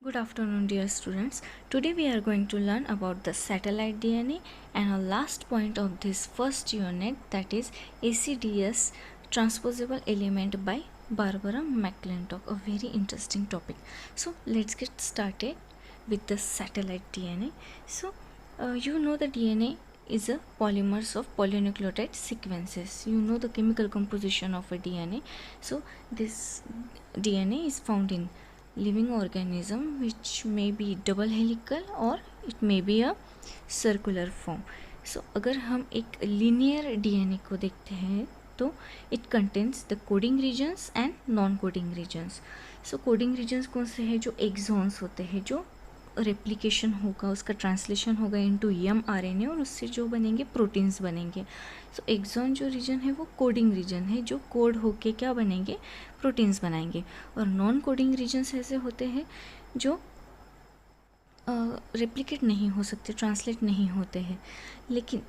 Good afternoon, dear students. Today we are going to learn about the satellite DNA and our last point of this first unit, that is ACDS, transposable element by Barbara McClintock, a very interesting topic. So let's get started with the satellite DNA. So you know the DNA is a polymers of polynucleotide sequences. You know the chemical composition of a DNA. So this DNA is found in living organism which may be double helical और it may be a circular form. So अगर हम एक linear DNA को देखते हैं तो it contains the coding regions and non-coding regions. So coding regions कौन से हैं? जो exons होते हैं, जो रेप्लिकेशन होगा, उसका ट्रांसलेशन होगा इनटू mRNA और उससे जो बनेंगे प्रोटीन्स बनेंगे. सो एक्सॉन जो रीजन है वो कोडिंग रीजन है, जो कोड होके क्या बनेंगे, प्रोटीन्स बनाएंगे. और नॉन कोडिंग रीजन्स ऐसे होते हैं जो रेप्लिकेट नहीं हो सकते, ट्रांसलेट नहीं होते हैं. लेकिन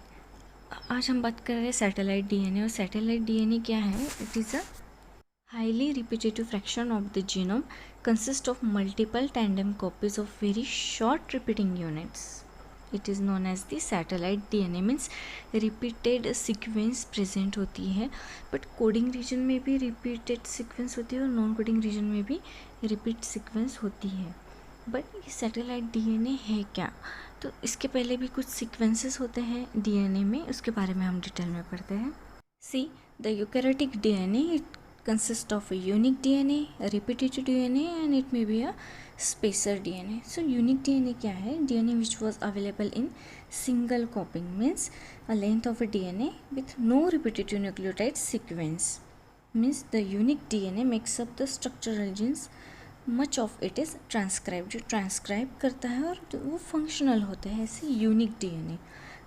आज हम बात कर रहे हैं सैटेलाइट डीएनए. और सैटेलाइट डीएनए क्या है? It is a highly repetitive fraction of the genome consists of multiple tandem copies of very short repeating units. It is known as the satellite DNA. means repeated sequence present होती है, but coding region में भी repeated sequence होती है और non coding region में भी repeat sequence होती है. बट ये सैटेलाइट डीएनए है क्या? तो इसके पहले भी कुछ सीक्वेंसेस होते हैं डीएनए में, उसके बारे में हम डिटेल में पढ़ते हैं. See the eukaryotic DNA, it consists of a unique DNA, a repetitive DNA and it may be a spacer DNA. So unique DNA क्या है? DNA which was available in single copying, means a length of a DNA with no repetitive nucleotide sequence. means the unique DNA makes up the structural genes, much of it is transcribed. जो transcribe करता है और वो functional होते हैं, ऐसे unique DNA.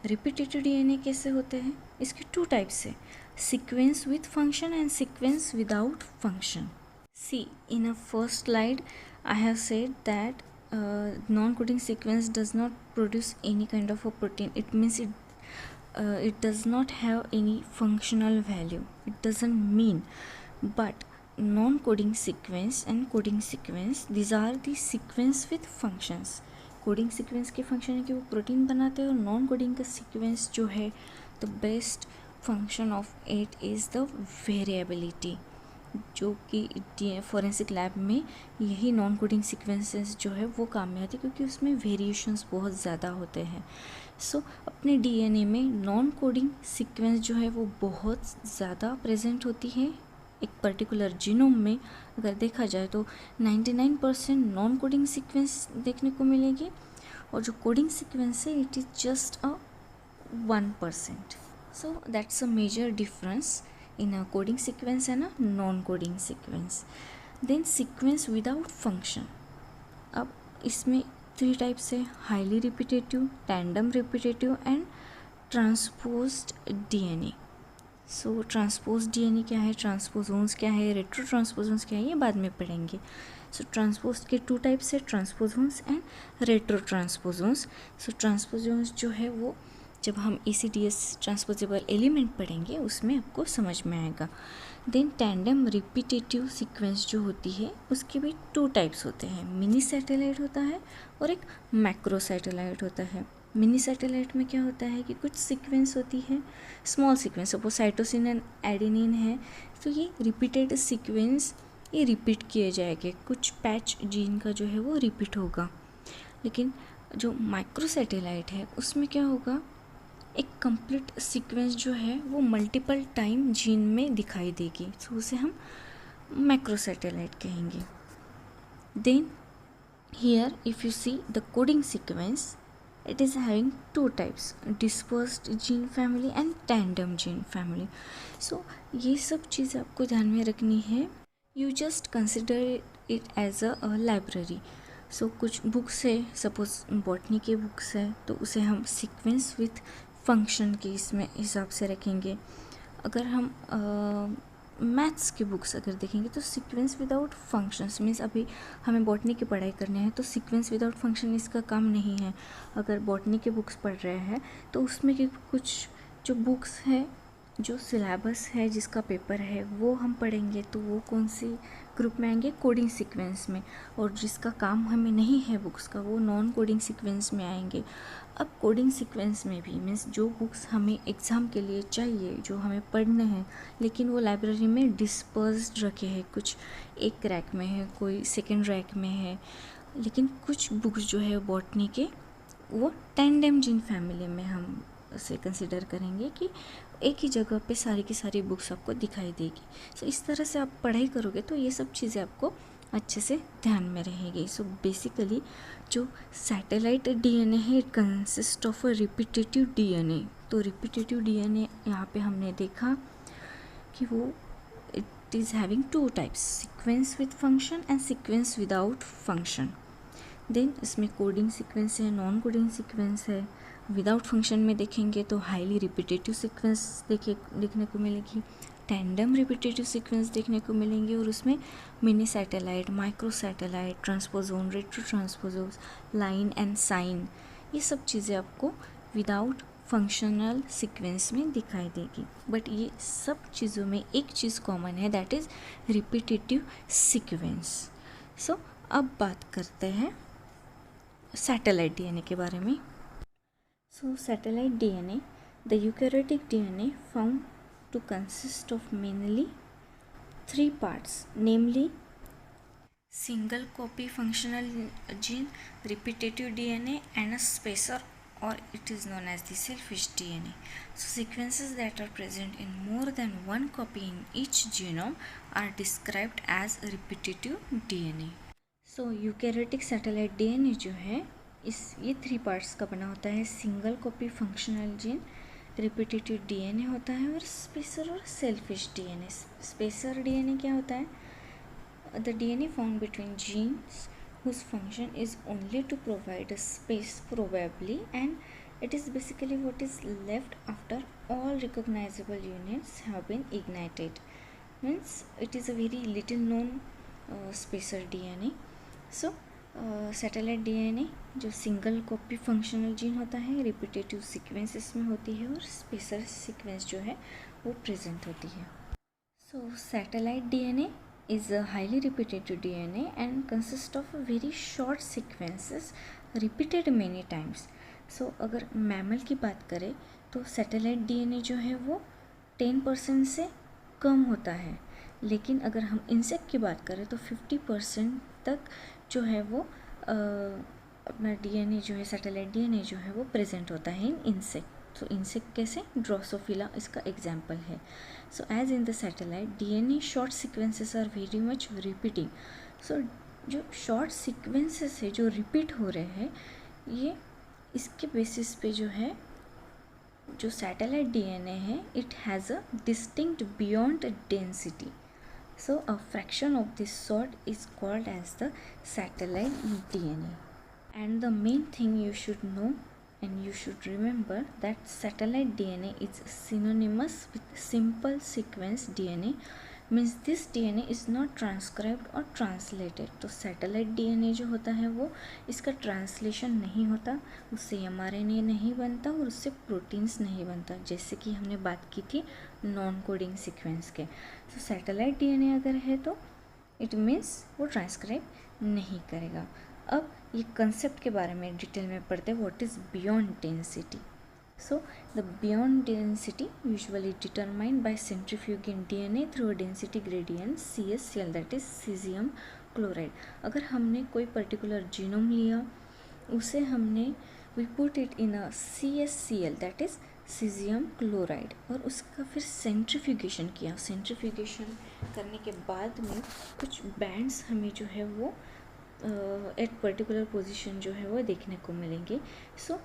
Repetitive DNA कैसे होते हैं? इसके टू टाइप्स है, sequence with function and sequence without function. See in a first slide I have said that non coding sequence does not produce any kind of a protein. It means it does not have any functional value. It doesn't mean. But non-coding sequence and coding sequence, these are the sequence with functions. Coding sequence के function है कि वो protein बनाते हैं, और non coding का sequence जो है the best function of it is the variability, जो कि फॉरेंसिक लैब में यही नॉन कोडिंग सीक्वेंसेस जो है वो काम में आती है, क्योंकि उसमें वेरिएशंस बहुत ज़्यादा होते हैं. सो अपने डीएनए में नॉन कोडिंग सीक्वेंस जो है वो बहुत ज़्यादा प्रेजेंट होती है. एक पर्टिकुलर जीनोम में अगर देखा जाए तो 99% नॉन कोडिंग सीक्वेंस देखने को मिलेगी, और जो कोडिंग सीक्वेंस है it is just a 1%. So that's a major difference in a coding sequence and a non coding sequence. Then sequence without function. अब इसमें 3 टाइप्स है, highly repetitive, tandem repetitive and transposed DNA. So transpose DNA क्या है, transposons क्या है, retro transposons क्या है, ये बाद में पढ़ेंगे. सो ट्रांसपोज के 2 टाइप्स है, transposons and retro transposons. So transposons जो है वो जब हम ACDS ट्रांसपोजेबल एलिमेंट पढ़ेंगे उसमें आपको समझ में आएगा. देन टैंडम रिपीटेटिव सीक्वेंस जो होती है उसके भी 2 टाइप्स होते हैं, मिनी सैटेलाइट होता है और एक मैक्रो सैटेलाइट होता है. मिनी सैटेलाइट में क्या होता है कि कुछ सीक्वेंस होती है, small sequence, suppose cytosine and adenine है, तो ये रिपीटेड सीक्वेंस ये रिपीट किए जाएंगे, कुछ पैच जीन का जो है वो रिपीट होगा. लेकिन जो माइक्रो सैटेलाइट है उसमें क्या होगा, एक कंप्लीट सीक्वेंस जो है वो मल्टीपल टाइम जीन में दिखाई देगी, तो उसे हम मैक्रो सैटेलाइट कहेंगे. Then here if you see the coding sequence, it is having 2 types, dispersed gene family and tandem gene family. so ये सब चीज़ें आपको ध्यान में रखनी है. you just consider it as a library. so कुछ बुक्स है, सपोज बॉटनी के बुक्स है, तो उसे हम सीक्वेंस विथ फंक्शन के इसमें हिसाब से रखेंगे. अगर हम मैथ्स की बुक्स अगर देखेंगे तो सीक्वेंस विदाउट फंक्शंस, मीन्स अभी हमें बॉटनी की पढ़ाई करनी है तो सीक्वेंस विदाउट फंक्शन इसका काम नहीं है. अगर बॉटनी के बुक्स पढ़ रहे हैं तो उसमें के कुछ जो बुक्स है, जो सिलेबस है, जिसका पेपर है वो हम पढ़ेंगे, तो वो कौन सी ग्रुप में आएंगे कोडिंग सीक्वेंस में, और जिसका काम हमें नहीं है बुक्स का वो नॉन कोडिंग सीक्वेंस में आएंगे। अब कोडिंग सीक्वेंस में भी मीन्स जो बुक्स हमें एग्ज़ाम के लिए चाहिए, जो हमें पढ़ने हैं, लेकिन वो लाइब्रेरी में डिस्पर्स्ड रखे हैं, कुछ एक रैक में है, कोई सेकेंड रैक में है, लेकिन कुछ बुक्स जो है बॉटनी के वो टैंडेम जीन फैमिली में हम उसे कंसिडर करेंगे कि एक ही जगह पे सारी की सारी बुक्स आपको दिखाई देगी। सो इस तरह से आप पढ़ाई करोगे तो ये सब चीज़ें आपको अच्छे से ध्यान में रहेगी। सो बेसिकली जो सैटेलाइट डीएनए है it consist of a repetitive DNA. तो रिपीटेटिव डीएनए यहाँ पे हमने देखा कि वो it is having two types, sequence with function and sequence without function. Then इसमें कोडिंग सीक्वेंस है, नॉन कोडिंग सीक्वेंस है। विदाउट फंक्शन में देखेंगे तो हाईली रिपीटेटिव सीक्वेंस देखने को मिलेगी, टैंडम रिपीटेटिव सीक्वेंस देखने को मिलेंगे, और उसमें mini satellite, micro satellite, transposon, retro transposons, line and sine, ये सब चीज़ें आपको विदाउट फंक्शनल सीक्वेंस में दिखाई देगी। बट ये सब चीज़ों में एक चीज़ कॉमन है, दैट इज़ रिपीटेटिव सीक्वेंस। सो अब बात करते हैं सैटेलाइट डीएनए के बारे में। So satellite DNA, the eukaryotic DNA found to consist of mainly 3 parts, namely single copy functional gene, repetitive DNA and a spacer, or it is known as the selfish DNA. So sequences that are present in more than one copy in each genome are described as repetitive DNA. So eukaryotic satellite DNA जो है ये 3 parts का बना होता है, single copy functional gene, repetitive DNA होता है, और स्पेसर और सेल्फिश डीएनए। स्पेसर डीएनए क्या होता है? The DNA found between genes whose function is only to provide a space probably, and it is basically what is left after all recognizable units have been ignited. Means it is a very little known spacer DNA. So satellite DNA जो single copy functional gene होता है, repetitive sequence इसमें होती है, और spacer sequence जो है वो प्रेजेंट होती है। So satellite DNA is a highly repetitive DNA and consist of very short sequences repeated many times. So अगर मैमल की बात करें तो सैटेलाइट डीएनए जो है वो 10% से कम होता है, लेकिन अगर हम इंसेक्ट की बात करें तो 50% तक जो है वो अपना डीएनए जो है, सैटेलाइट डीएनए जो है वो प्रेजेंट होता है इन इंसेक्ट। तो इंसेक्ट कैसे? ड्रोसोफिला इसका एग्जाम्पल है। So as in the satellite DNA short sequences are very much repeating. So जो शॉर्ट सीक्वेंसेस है जो रिपीट हो रहे हैं, ये इसके बेसिस पे जो है जो सैटेलाइट डीएनए है it has a distinct beyond density. So a fraction of this sort is called as the satellite DNA. And the main thing you should know and you should remember that satellite DNA is synonymous with simple sequence DNA, means this DNA is not transcribed or translated. तो satellite DNA जो होता है वो इसका translation नहीं होता, उससे mRNA नहीं बनता और उससे प्रोटीन्स नहीं बनता, जैसे कि हमने बात की थी नॉन कोडिंग सीक्वेंस के। तो सैटेलाइट डीएनए अगर है तो इट मीन्स वो ट्रांसक्राइब नहीं करेगा। अब ये कंसेप्ट के बारे में डिटेल में पढ़ते हैं, what is beyond density. So the beyond density usually determined by centrifuging DNA through a density gradient CSCl, that is cesium chloride. अगर हमने कोई पर्टिकुलर जीनोम लिया, उसे हमने we put it in a CSCl, that is cesium chloride, और उसका फिर centrifugation किया। सेंट्रीफ्यूगेशन करने के बाद में कुछ बैंड्स हमें जो है वो एट पर्टिकुलर पोजीशन जो है वो देखने को मिलेंगे। सो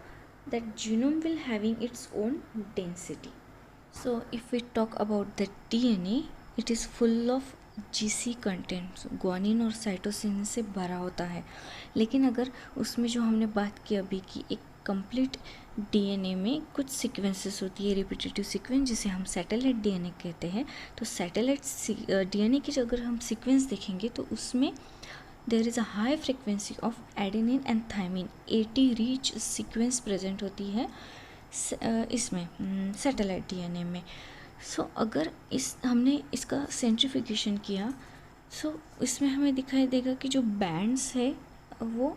that genome will having its own density. So if we talk about the DNA, it is full of GC content, guanine और साइटोसिन से भरा होता है। लेकिन अगर उसमें जो हमने बात की अभी की एक कंप्लीट डीएनए में कुछ सीक्वेंसेस होती है, रिपीटेटिव सीक्वेंस, जिसे हम सैटेलाइट डीएनए कहते हैं। तो सैटेलाइट डीएनए की अगर हम सीक्वेंस देखेंगे तो उसमें there is a high frequency of adenine and thymine 80 reach sequence present होती है इसमें सैटेलाइट डीएनए में। सो अगर हमने इसका सेंट्रीफ्यूगेशन किया सो इसमें हमें दिखाई देगा कि जो बैंड्स है वो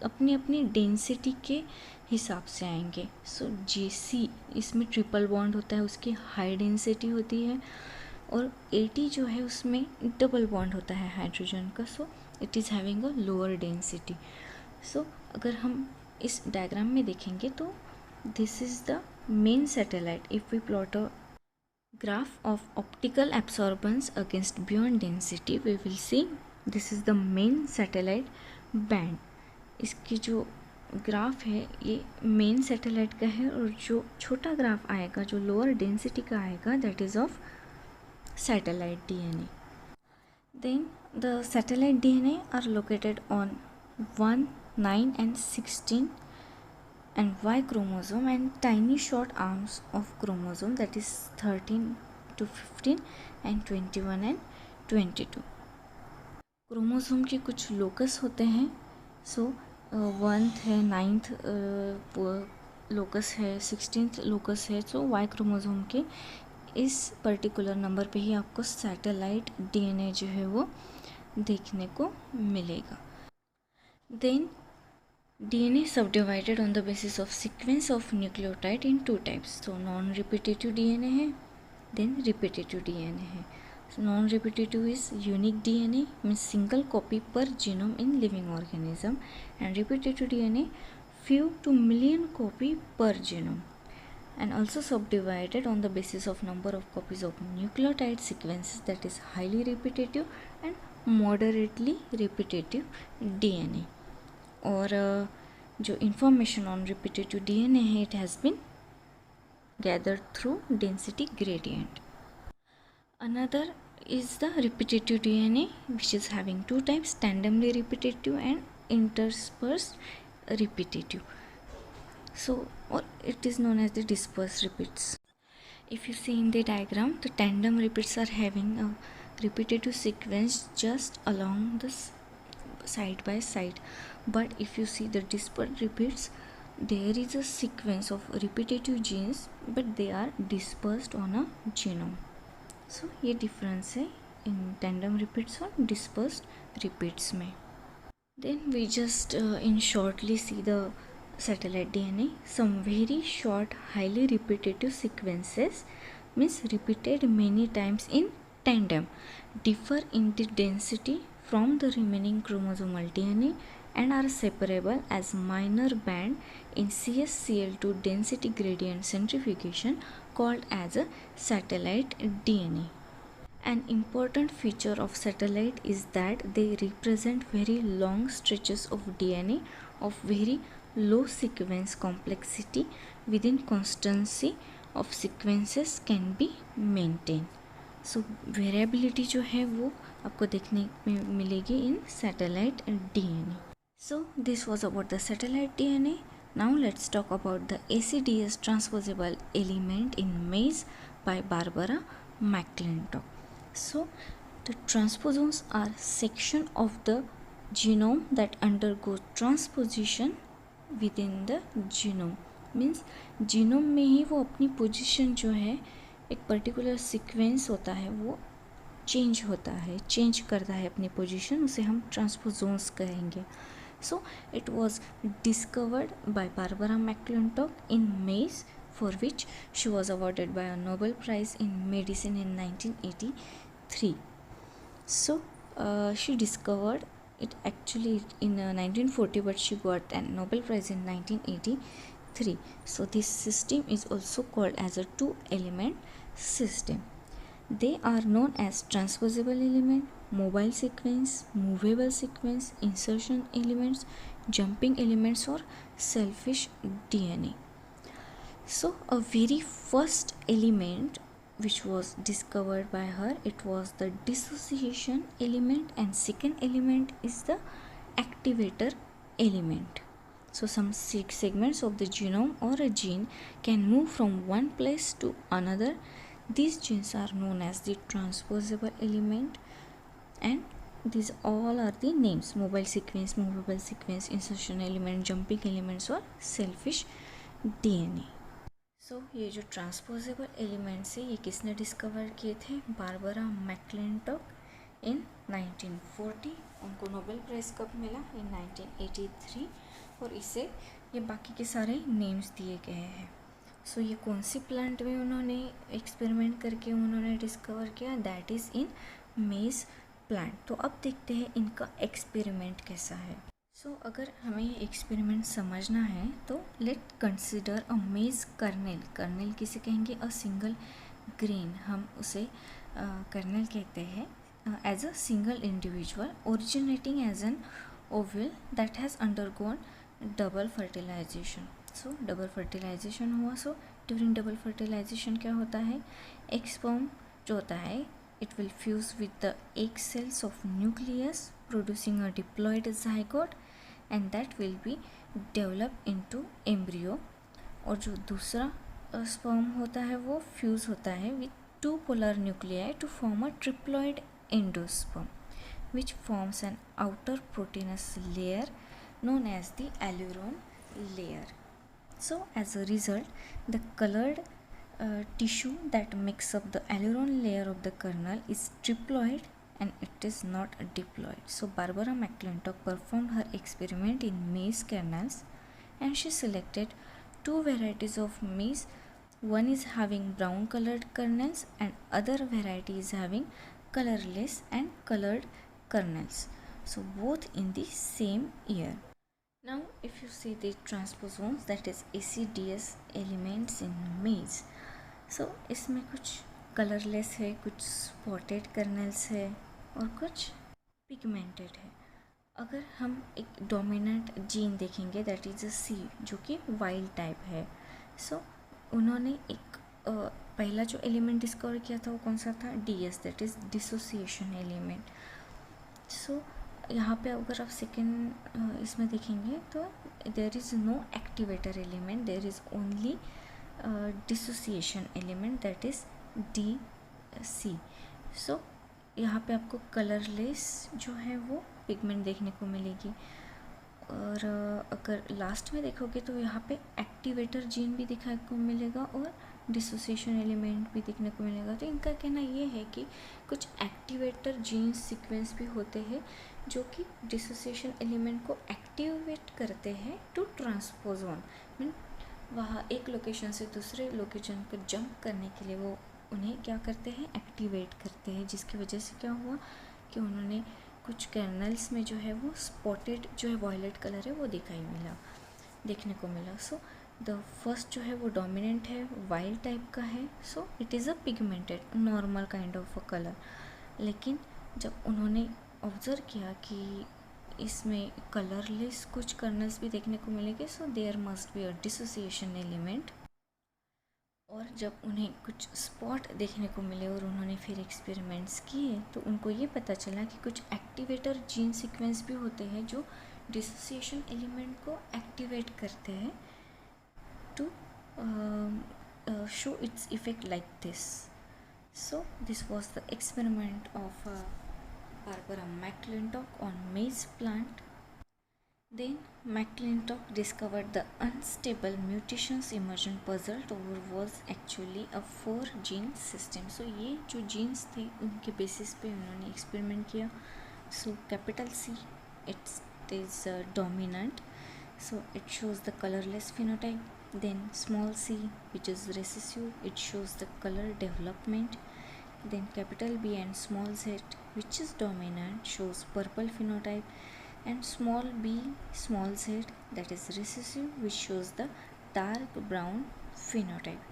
अपनी अपनी डेंसिटी के हिसाब से आएंगे। सो JC इसमें ट्रिपल बॉन्ड होता है, उसकी हाई डेंसिटी होती है, और AT जो है उसमें डबल बॉन्ड होता है हाइड्रोजन का, so it is having a lower density. So अगर हम इस डायग्राम में देखेंगे तो this is the main satellite. If we plot a graph of optical absorbance against beyond density, we will see this is the main satellite band. इसकी जो graph है ये मेन सैटेलाइट का है, और जो छोटा ग्राफ आएगा जो लोअर डेंसिटी का आएगा that is of satellite DNA. Then the satellite DNA are located on 1, 9 and 16 and Y chromosome, and tiny short arms of chromosome that is 13 to 15 and 21 and 22. Chromosome के कुछ locus होते हैं। सो 1th है, 9th locus है, 16th locus है। सो Y chromosome के इस particular number पे ही आपको सैटेलाइट DNA जो है वो देखने को मिलेगा। Then DNA subdivided on the basis of sequence of nucleotide in two types. So non-repetitive DNA है, then repetitive DNA है. So non-repetitive is unique DNA, means single copy per genome in living organism, and repetitive DNA few to million copy per genome, and also subdivided on the basis of number of copies of nucleotide sequences, that is highly repetitive and moderately repetitive DNA. और जो information on repetitive DNA है it has been gathered through density gradient. Another is the repetitive DNA, which is having two types, tandemly repetitive and interspersed repetitive. So, or it is known as the dispersed repeats. If you see in the diagram, the tandem repeats are having a repetitive sequence just along this side by side, but if you see the dispersed repeats, there is a sequence of repetitive genes but they are dispersed on a genome. So ये difference है in tandem repeats और dispersed repeats में. Then we just in shortly see the satellite DNA. Some very short highly repetitive sequences, means repeated many times in tandem, differ in the density from the remaining chromosomal DNA and are separable as minor band in CsCl2 density gradient centrifugation called as a satellite DNA. An important feature of satellite is that they represent very long stretches of DNA of very low sequence complexity within constancy of sequences can be maintained. So variability जो है वो आपको देखने में मिलेगी in satellite DNA. So this was about the satellite DNA. Now let's talk about the ACDS transposable element in maize by Barbara McClintock. So the transposons are section of the genome that undergo transposition within the genome. Means genome में ही वो अपनी position जो है एक particular sequence होता है वो change होता है, चेंज करता है अपनी पोजीशन, उसे हम ट्रांसपोजोन्स कहेंगे. So it was discovered by Barbara McClintock in maize, for which she was awarded by a Nobel Prize in Medicine in 1983. So she discovered it actually in 1940, but she got a Nobel Prize in 1983. So this system is also called as a two-element system. They are known as transposable element, mobile sequence, movable sequence, insertion elements, jumping elements, or selfish DNA. So a very first element which was discovered by her, it was the dissociation element, and second element is the activator element. So some segments of the genome or a gene can move from one place to another. These genes are known as the transposable element, and these all are the names: mobile sequence, movable sequence, insertion element, jumping elements और selfish DNA. सो ये जो transposable elements है ये किसने discover किए थे? Barbara McClintock इन 1940। उनको Nobel prize कब मिला? इन 1983। और इसे ये बाकी के सारे नेम्स दिए गए हैं। सो ये कौन सी प्लांट में उन्होंने एक्सपेरिमेंट करके उन्होंने डिस्कवर किया? दैट इज़ इन मेज़ प्लांट। तो अब देखते हैं इनका एक्सपेरिमेंट कैसा है। सो अगर हमें ये एक्सपेरिमेंट समझना है तो लेट कंसिडर अ मेज़ कर्नेल। कर्नेल किसे कहेंगे? अ सिंगल ग्रेन, हम उसे कर्नेल कहते हैं। As a single individual originating as an ovule that has undergone double fertilization. So double fertilization हुआ। सो ड्यूरिंग डबल फर्टिलाइजेशन क्या होता है? एग स्पर्म जो होता है it will fuse with the egg cells of nucleus producing a diploid zygote and that will be developed into embryo। और जो दूसरा स्पर्म होता है वो फ्यूज़ होता है with two polar nuclei to form a triploid endosperm which forms an outer proteinous layer known as the aileron layer। So as a result, the colored tissue that makes up the aileron layer of the kernel is triploid and it is not diploid। So Barbara McClintock performed her experiment in maize kernels and she selected two varieties of maize. One is having brown colored kernels and other variety is having colorless and colored kernels, so both in the same year। Now if you see the transposons, that is ACDS elements in maize, so इसमें कुछ colourless है, कुछ spotted colonel's है और कुछ pigmented है। अगर हम एक डोमिनेंट जीन देखेंगे दैट इज़ अ सी, जो कि वाइल्ड टाइप है। सो उन्होंने एक पहला जो एलिमेंट डिस्कवर किया था वो कौन सा था? DS, that is dissociation element. So यहाँ पे अगर आप सेकेंड इसमें देखेंगे तो there is no activator element, there is only dissociation element that is DC। So यहाँ पे आपको कलरलेस जो है वो पिगमेंट देखने को मिलेगी। और अगर लास्ट में देखोगे तो यहाँ पे एक्टिवेटर जीन भी दिखाने को मिलेगा और डिसोसिएशन एलिमेंट भी देखने को मिलेगा। तो इनका कहना ये है कि कुछ एक्टिवेटर जीन सीक्वेंस भी होते हैं जो कि डिसोसिएशन एलिमेंट को एक्टिवेट करते हैं टू ट्रांसपोजोन, मीन वहाँ एक लोकेशन से दूसरे लोकेशन पर जंप करने के लिए वो उन्हें क्या करते हैं? एक्टिवेट करते हैं, जिसकी वजह से क्या हुआ कि उन्होंने कुछ कर्नल्स में जो है वो स्पॉटेड जो है वॉयलेट कलर है वो देखने को मिला। सो द फर्स्ट जो है वो डोमिनेंट है, वाइल्ड टाइप का है। सो it is a pigmented normal kind of a colour. लेकिन जब उन्होंने ऑब्ज़र्व किया कि इसमें कलरलेस कुछ कर्नल्स भी देखने को मिलेंगे, so there must be a dissociation element. और जब उन्हें कुछ स्पॉट देखने को मिले और उन्होंने फिर एक्सपेरिमेंट्स किए तो उनको ये पता चला कि कुछ एक्टिवेटर जीन सीक्वेंस भी होते हैं जो डिसोसिएशन एलिमेंट को एक्टिवेट करते हैं to show its effect like this. So this was the experiment of Barbara McClintock on maize plant। Then McClintock discovered the unstable mutations emergent puzzled over was actually a 4-gene system। So ये जो genes थे उनके basis पे उन्होंने experiment किया। So capital C, it is dominant, so it shows the colorless phenotype। Then small c, which is recessive, it shows the color development। Then capital B and small z, which is dominant, shows purple phenotype। And small b small z, that is recessive, which shows the dark brown phenotype।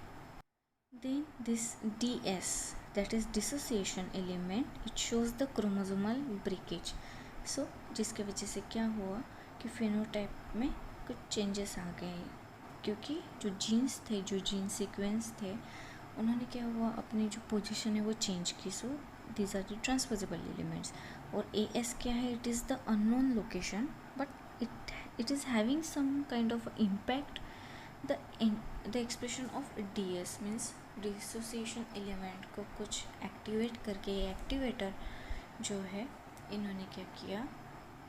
Then this DS, that is dissociation element, it shows the chromosomal breakage। So जिसके वजह से क्या हुआ कि phenotype में कुछ changes आ गए, क्योंकि जो genes थे, जो gene sequence थे, उन्होंने क्या हुआ अपनी जो पोजीशन है वो चेंज की। So these are the transposable elements. और AS क्या है? It is the unknown location but it is having some kind of impact the expression of DS, means dissociation element को कुछ एक्टिवेट करके एक्टिवेटर जो है इन्होंने क्या किया,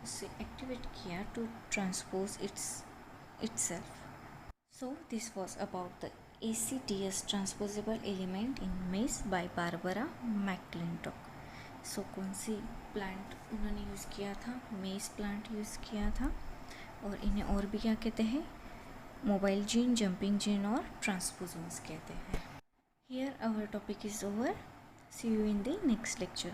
उसे एक्टिवेट किया to transpose itself। So this was about the ACDS transposable element in maize by Barbara McClintock। सो कौन सी प्लांट उन्होंने यूज़ किया था? मेज प्लांट यूज़ किया था। और इन्हें और भी क्या कहते हैं? मोबाइल जीन, जंपिंग जीन और ट्रांसपोसोन्स कहते हैं। Here our topic is over. See you in the next lecture.